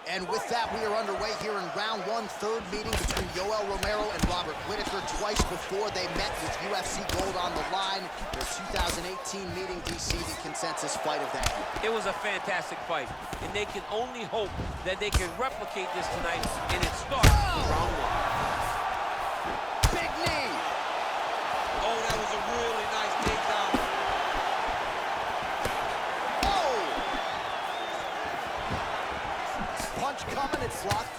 And with that, we are underway here in round one, third meeting between Yoel Romero and Robert Whitaker. Twice before they met with UFC gold on the line. Their 2018 meeting, DC, the consensus fight of that year. It was a fantastic fight, and they can only hope that they can replicate this tonight, and it starts with round one. Big knee. Oh, that was a really nice takedown. Punch coming, it's blocked.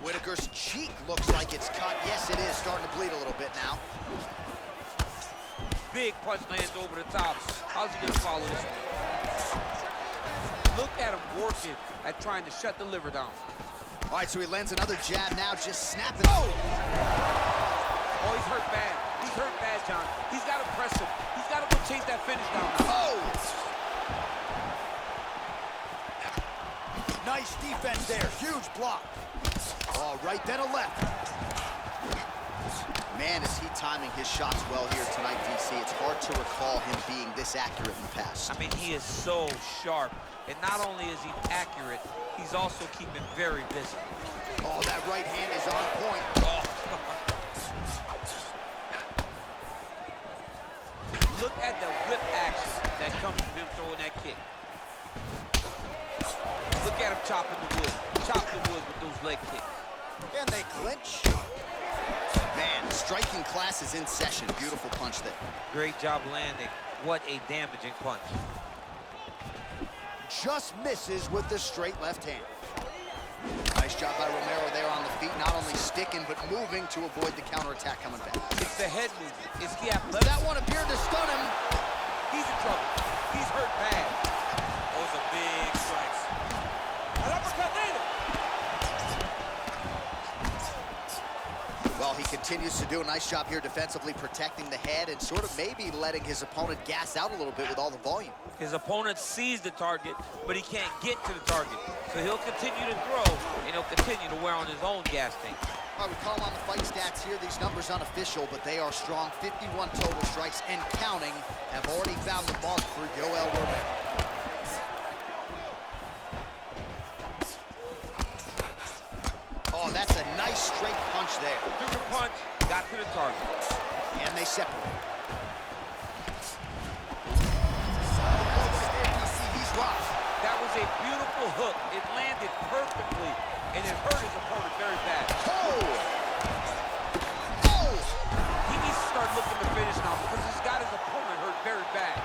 Whitaker's cheek looks like it's cut. Yes, it is starting to bleed a little bit now. Big punch lands over the top. How's he gonna follow this one? Look at him working at trying to shut the liver down. All right, so he lands another jab now, just snapping. Oh, he's hurt bad. He's hurt bad, John. He's got to press him. He's got to go chase that finish down now. Oh! Nice defense there, huge block. Oh, right then a left. Man, is he timing his shots well here tonight, DC. It's hard to recall him being this accurate in the past. I mean, he is so sharp. And not only is he accurate, he's also keeping very busy. Oh, that right hand is on point. Oh. Look at the whip action that comes from him throwing that kick. Look at him chopping the wood. Chop the wood with those leg kicks. And they clinch. Man, striking class is in session. Beautiful punch there. Great job landing. What a damaging punch. Just misses with the straight left hand. Nice job by Romero there on the feet, not only sticking, but moving to avoid the counterattack coming back. It's the head movement. It's the athletic. That one appeared to stun him. He's in trouble. He's hurt bad. Those are big strikes. An uppercut later. Well, he continues to do a nice job here defensively, protecting the head and sort of maybe letting his opponent gas out a little bit with all the volume. His opponent sees the target, but he can't get to the target. So he'll continue to throw, and he'll continue to wear on his own gas tank. All right, we call on the fight stats here. These numbers unofficial, but they are strong. 51 total strikes and counting have already found the mark for Yoel Romero. Oh, that's a nice straight punch there. Took a punch, got to the target. And they separate. He's rocked. That was a beautiful hook. It landed perfectly, and it hurt his opponent very bad. Oh! Oh! He needs to start looking to finish now because he's got his opponent hurt very bad.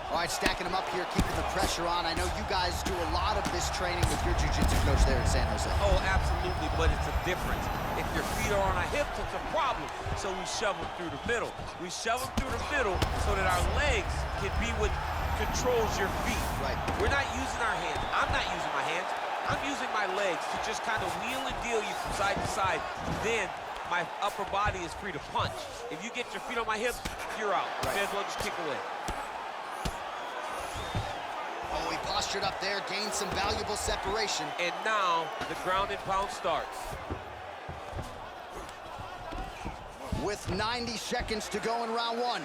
All right, stacking them up here, keeping the pressure on. I know you guys do a lot of this training with your jiu-jitsu coach there in San Jose. Oh, absolutely, but it's a difference. If your feet are on our hips, it's a problem. So we shove them through the middle. We shove them through the middle so that our legs can be what controls your feet. Right. We're not using our hands. I'm not using my hands. I'm using my legs to just kind of wheel and deal you from side to side. Then my upper body is free to punch. If you get your feet on my hips, you're out. Right. May as well just kick away. Oh, he postured up there, gained some valuable separation. And now the ground and pound starts. With 90 seconds to go in round one.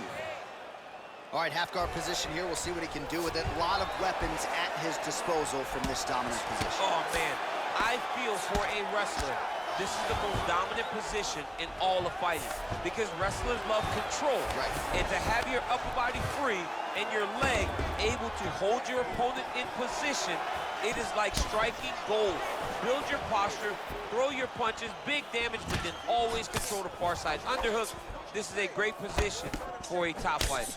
All right, half guard position here. We'll see what he can do with it. A lot of weapons at his disposal from this dominant position. Oh, man. I feel for a wrestler, this is the most dominant position in all of fighting because wrestlers love control. Right. And to have your upper body free and your leg able to hold your opponent in position, it is like striking gold. Build your posture, throw your punches, big damage, but then always control the far side. Underhook, this is a great position for a top fighter.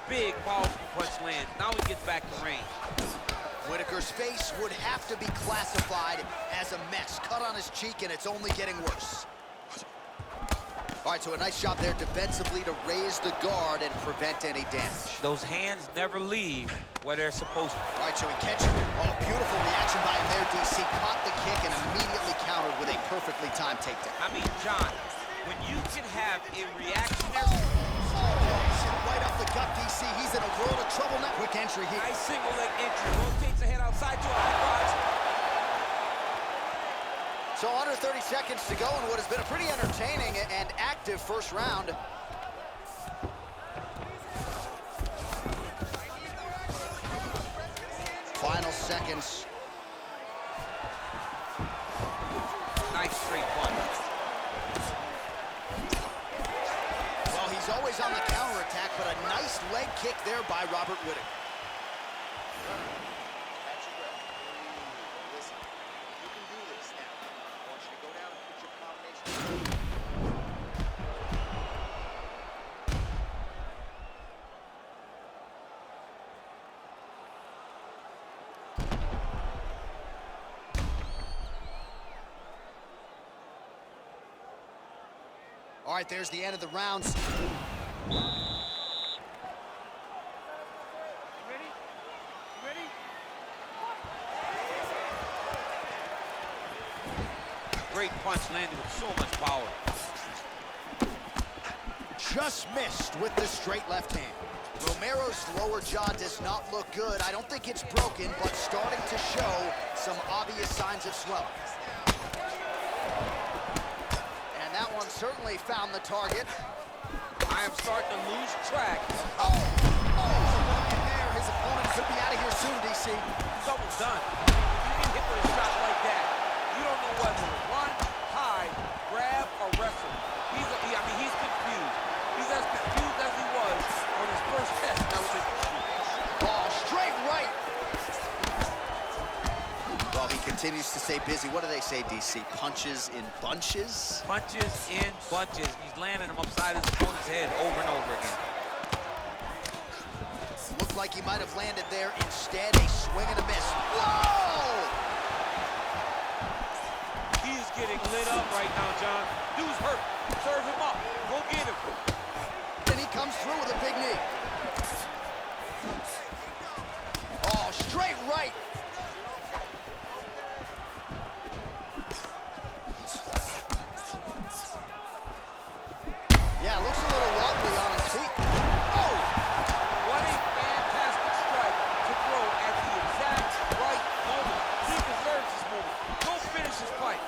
Big, powerful punch lands. Now he gets back to range. Whitaker's face would have to be classified as a mess. Cut on his cheek, and it's only getting worse. All right, so a nice job there defensively to raise the guard and prevent any damage. Those hands never leave where they're supposed to. All right, so he catches it. Oh, beautiful reaction by him there, DC. Caught the kick and immediately countered with a perfectly timed takedown. I mean, John, when you can have a reactionary... Right up the gut, DC. He's in a world of trouble now. Quick entry here. Nice single leg entry. Rotates the head outside to a high rise. So under 30 seconds to go in what has been a pretty entertaining and active first round. Final seconds. Nice straight punch. Well, he's always on the counterattack, but a nice leg kick there by Robert Whittaker. Listen, you can do this now. I want you to go down and put your combination. All right, there's the end of the rounds. Great punch landed with so much power. Just missed with the straight left hand. Romero's lower jaw does not look good. I don't think it's broken, but starting to show some obvious signs of swelling. And that one certainly found the target. I am starting to lose track. Oh! And there, his opponent could be out of here soon, DC. It's almost done. When you get hit with a shot like that, you don't know whether to run, hide, grab, or wrestle. He's confused. He's as confused as he was on his first test. Ball straight right. Well, he continues to stay busy. What do they say, DC? Punches in bunches? Punches in bunches. He's landing them upside his opponent's head over and over again. Looked like he might have landed there. Instead, a swing and a miss. Whoa! He's getting lit up right now, John. Dude's hurt. Serve him up. Go get him. And he comes through with a big knee. Oh, straight right. Yeah, looks a little wobbly on his feet. Oh! What a fantastic strike to throw at the exact right moment. He deserves this moment. Go finish his fight.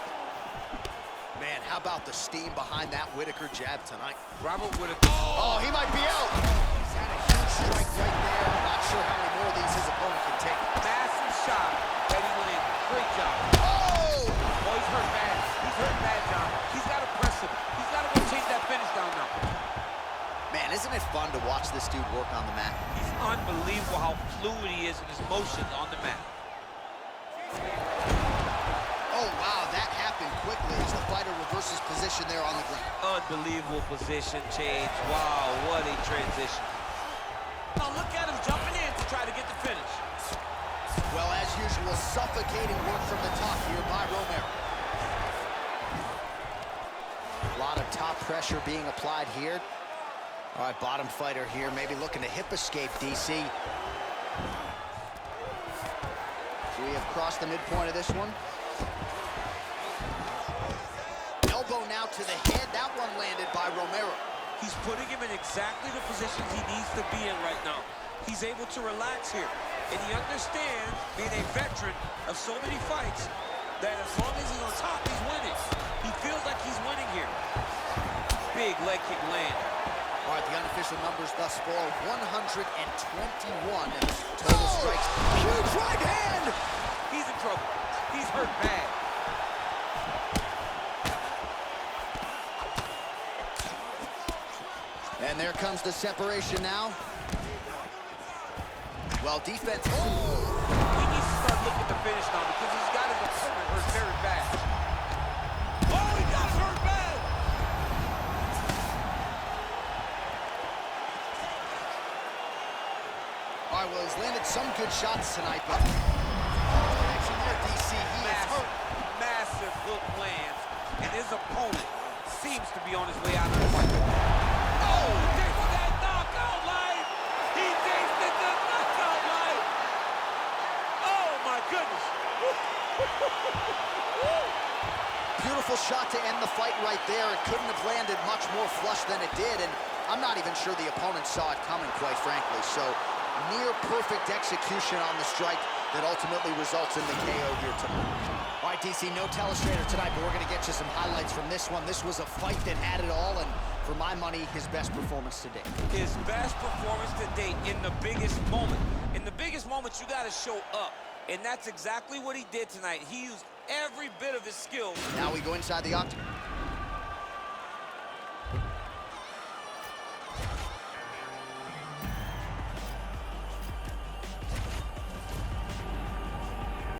Man, how about the steam behind that Whittaker jab tonight? Robert Whittaker. Oh, he might be out. He's had a huge strike right there. I'm not sure how many more of these his opponent can take. Massive shot that he went in. Great job. Oh! Oh, he's hurt bad. He's hurt bad, John. He's got to press him. He's got to go chase that finish down now. Man, isn't it fun to watch this dude work on the mat? He's unbelievable how fluid he is in his motions on the mat. Oh, wow, that happened quickly as the fighter reverses position there on the ground. Unbelievable position change. Wow, what a transition. Now look at him jumping in to try to get the finish. Well, as usual, suffocating work from the top here by Romero. A lot of top pressure being applied here. All right, bottom fighter here, maybe looking to hip escape, DC. We have crossed the midpoint of this one. Elbow now to the head. That one landed by Romero. He's putting him in exactly the positions he needs to be in right now. He's able to relax here. And he understands, being a veteran of so many fights, that as long as he's on top, he's winning. He feels like he's winning here. Big leg kick land. All right, the unofficial numbers thus far, 121 total strikes. Huge right hand! He's in trouble. He's hurt bad. And there comes the separation now. Well, defense. Oh! He needs to start looking to finish now because he's got his opponent hurt very bad. Oh, he got him hurt bad! All right, well, he's landed some good shots tonight, but connection there, DC. He is hurt. Massive hook lands, and his opponent seems to be on his way out of the fight. Oh, he tasted that knockout life! He tasted the knockout life! Oh, my goodness! Beautiful shot to end the fight right there. It couldn't have landed much more flush than it did, and I'm not even sure the opponent saw it coming, quite frankly. So, near perfect execution on the strike that ultimately results in the KO here tonight. All right, DC, no telestrator tonight, but we're going to get you some highlights from this one. This was a fight that had it all, and for my money, his best performance to date. His best performance to date in the biggest moment. In the biggest moments, you got to show up. And that's exactly what he did tonight. He used every bit of his skill. Now we go inside the octagon.